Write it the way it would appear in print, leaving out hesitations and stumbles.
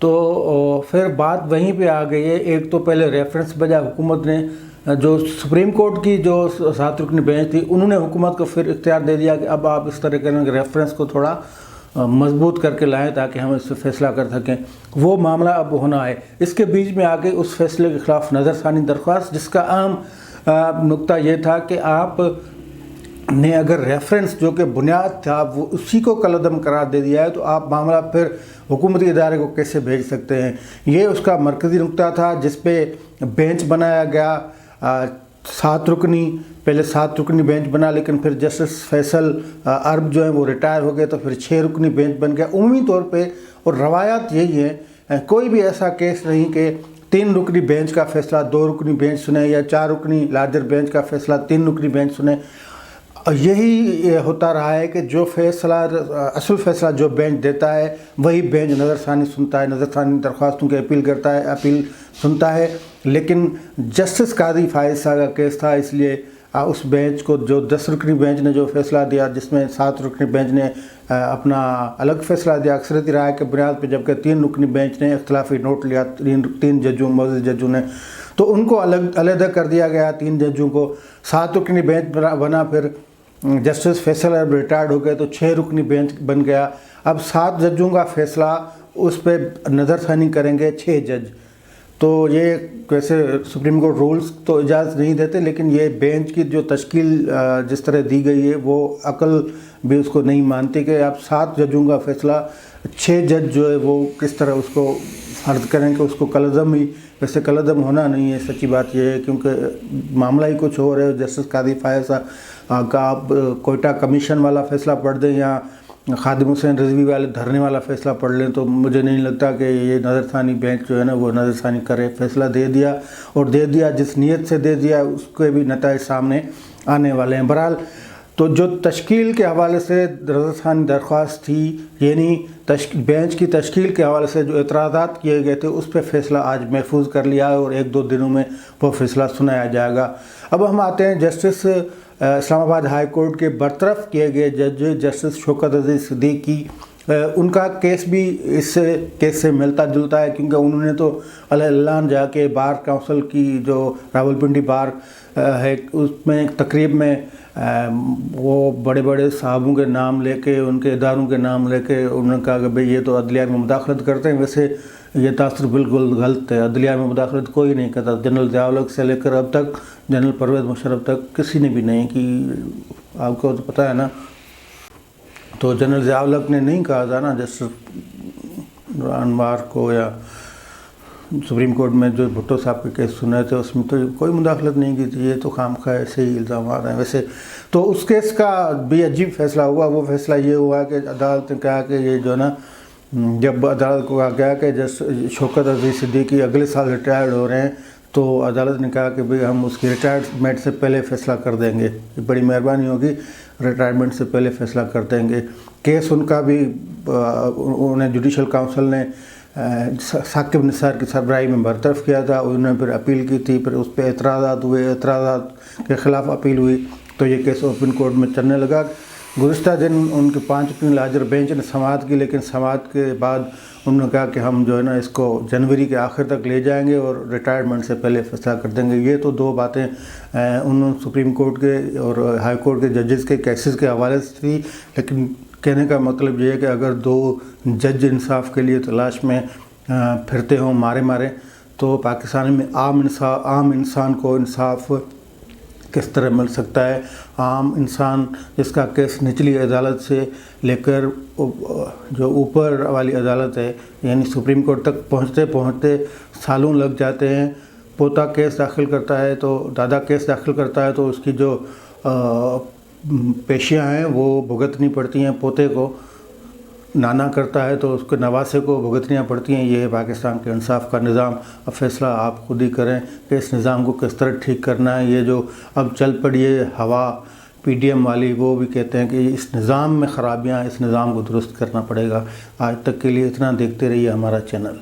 تو پھر بات وہیں پہ آ گئی ہے. ایک تو پہلے ریفرنس بجا حکومت نے، جو سپریم کورٹ کی جو 7 رکنی بینچ تھی انہوں نے حکومت کو پھر اختیار دے دیا کہ اب آپ اس طرح کریں کہ ریفرنس کو تھوڑا مضبوط کر کے لائیں تاکہ ہم اس سے فیصلہ کر سکیں. وہ معاملہ اب ہونا ہے. اس کے بیچ میں آگے اس فیصلے کے خلاف نظر ثانی درخواست، جس کا اہم نقطہ یہ تھا کہ آپ نے اگر ریفرنس جو کہ بنیاد تھا وہ اسی کو کالعدم قرار دے دیا ہے تو آپ معاملہ پھر حکومتی ادارے کو کیسے بھیج سکتے ہیں. یہ اس کا مرکزی نقطہ تھا جس پہ بینچ بنایا گیا 7 رکنی. پہلے 7 رکنی بینچ بنا، لیکن پھر جسٹس فیصل عرب جو ہیں وہ ریٹائر ہو گئے تو پھر 6 رکنی بینچ بن گیا. عمومی طور پہ اور روایات یہی ہیں، کوئی بھی ایسا کیس نہیں کہ 3 رکنی بینچ کا فیصلہ 2 رکنی بینچ سنے یا 4 رکنی لارجر بینچ کا فیصلہ 3 رکنی بینچ سنے. یہی ہوتا رہا ہے کہ جو فیصلہ اصل فیصلہ جو بینچ دیتا ہے وہی بینچ نظر ثانی سنتا ہے، نظر ثانی درخواستوں کی اپیل کرتا ہے، اپیل سنتا ہے. لیکن جسٹس قاضی فائز صاحب کا کیس تھا، اس لیے اس بینچ کو جو 10 رکنی بینچ نے جو فیصلہ دیا، جس میں 7 رکنی بینچ نے اپنا الگ فیصلہ دیا اکثریتی رائے کے بنیاد پہ، جبکہ 3 رکنی بینچ نے اختلافی نوٹ لیا 3 ججوں معزز ججوں نے، تو ان کو علیحدہ کر دیا گیا 3 ججوں کو. 7 رکنی بینچ بنا، پھر جسٹس فیصل عرب ریٹائرڈ ہو گئے تو 6 رکنی بینچ بن گیا. اب 7 ججوں کا فیصلہ اس پہ نظر ثانی کریں گے 6 جج. تو یہ ویسے سپریم کورٹ رولز تو اجازت نہیں دیتے، لیکن یہ بینچ کی جو تشکیل جس طرح دی گئی ہے وہ عقل بھی اس کو نہیں مانتی کہ آپ 7 ججوں کا فیصلہ 6 جج جو ہے وہ کس طرح اس کو فرض کریں کہ اس کو کالعدم ہی. ویسے کالعدم ہونا نہیں ہے، سچی بات یہ ہے، کیونکہ معاملہ ہی کچھ ہو رہا ہے. جسٹس قاضی فائز صاحب کا آپ کوئٹہ کمیشن والا فیصلہ پڑھ دیں یا خادم حسین رضوی والے دھرنے والا فیصلہ پڑھ لیں تو مجھے نہیں لگتا کہ یہ نظر ثانی بینچ جو ہے نا وہ نظر ثانی کرے. فیصلہ دے دیا، اور دے دیا جس نیت سے دے دیا اس کے بھی نتائج سامنے آنے والے ہیں. بہرحال تو جو تشکیل کے حوالے سے نظر ثانی درخواست تھی، یعنی بینچ کی تشکیل کے حوالے سے جو اعتراضات کیے گئے تھے اس پہ فیصلہ آج محفوظ کر لیا ہے اور 1-2 دنوں میں وہ فیصلہ سنایا جائے گا. اب ہم آتے ہیں جسٹس اسلام آباد ہائی کورٹ کے برطرف کیے گئے جج جسٹس شوکت عزیز صدیقی. ان کا کیس بھی اس کیس سے ملتا جلتا ہے، کیونکہ انہوں نے تو اعلان جا کے بار کونسل کی جو راولپنڈی بار ہے اس میں تقریب میں وہ بڑے بڑے صاحبوں کے نام لے کے، ان کے اداروں کے نام لے کے انہوں نے کہا کہ بھئی یہ تو عدلیہ میں مداخلت کرتے ہیں. ویسے یہ تاثر بالکل غلط ہے، عدلیہ میں مداخلت کوئی نہیں کرتا. جنرل ضیاء الحق سے لے کر اب تک جنرل پرویز مشرف تک کسی نے بھی نہیں کی. آپ کو تو پتہ ہے نا. تو جنرل ضیاء الحق نے نہیں کہا تھا نا جسٹس انوار کو، یا سپریم کورٹ میں جو بھٹو صاحب کے کیس سنے تھے اس میں تو کوئی مداخلت نہیں کی تھی. یہ تو خواہ ایسے ہی الزامات ہیں. ویسے تو اس کیس کا بھی عجیب فیصلہ ہوا. وہ فیصلہ یہ ہوا کہ عدالت نے کہا کہ یہ جو نا، جب عدالت کو کہا گیا کہ شوکت عزیز صدیقی اگلے سال ریٹائرڈ ہو رہے ہیں تو عدالت نے کہا کہ بھئی ہم اس کی ریٹائرمنٹ سے پہلے فیصلہ کر دیں گے. بڑی مہربانی ہوگی، ریٹائرمنٹ سے پہلے فیصلہ کر دیں گے. کیس ان کا بھی انہیں جوڈیشل کاؤنسل نے ثاقب نثار کی سربراہی میں برطرف کیا تھا. انہوں نے پھر اپیل کی تھی، پھر اس پہ اعتراضات ہوئے، اعتراضات کے خلاف اپیل ہوئی تو یہ کیس اوپن کورٹ میں چلنے لگا. گزشتہ دن ان کے 5 رکنی لارجر بینچ نے سماعت کی، لیکن سماعت کے بعد انہوں نے کہا کہ ہم جو ہے نا اس کو جنوری کے آخر تک لے جائیں گے اور ریٹائرمنٹ سے پہلے فیصلہ کر دیں گے. یہ تو 2 باتیں انہوں سپریم کورٹ کے اور ہائی کورٹ کے ججز کے کیسز کے حوالے سے تھی. لیکن کہنے کا مطلب یہ ہے کہ اگر 2 جج انصاف کے لیے تلاش میں پھرتے ہوں مارے تو پاکستان میں عام انسان کو انصاف کس طرح مل سکتا ہے. عام انسان جس کا کیس نچلی عدالت سے لے کر جو اوپر والی عدالت ہے یعنی سپریم کورٹ تک پہنچتے سالوں لگ جاتے ہیں. پوتا کیس داخل کرتا ہے تو دادا کیس داخل کرتا ہے تو اس کی جو پیشیاں ہیں وہ بھگتنی پڑتی ہیں. پوتے کو نانا کرتا ہے تو اس کے نواسے کو بھگتنیاں پڑتی ہیں. یہ ہے پاکستان کے انصاف کا نظام. اب فیصلہ آپ خود ہی کریں کہ اس نظام کو کس طرح ٹھیک کرنا ہے. یہ جو اب چل پڑی ہے ہوا پی ڈی ایم والی، وہ بھی کہتے ہیں کہ اس نظام میں خرابیاں، اس نظام کو درست کرنا پڑے گا. آج تک کے لیے اتنا. دیکھتے رہیے ہمارا چینل.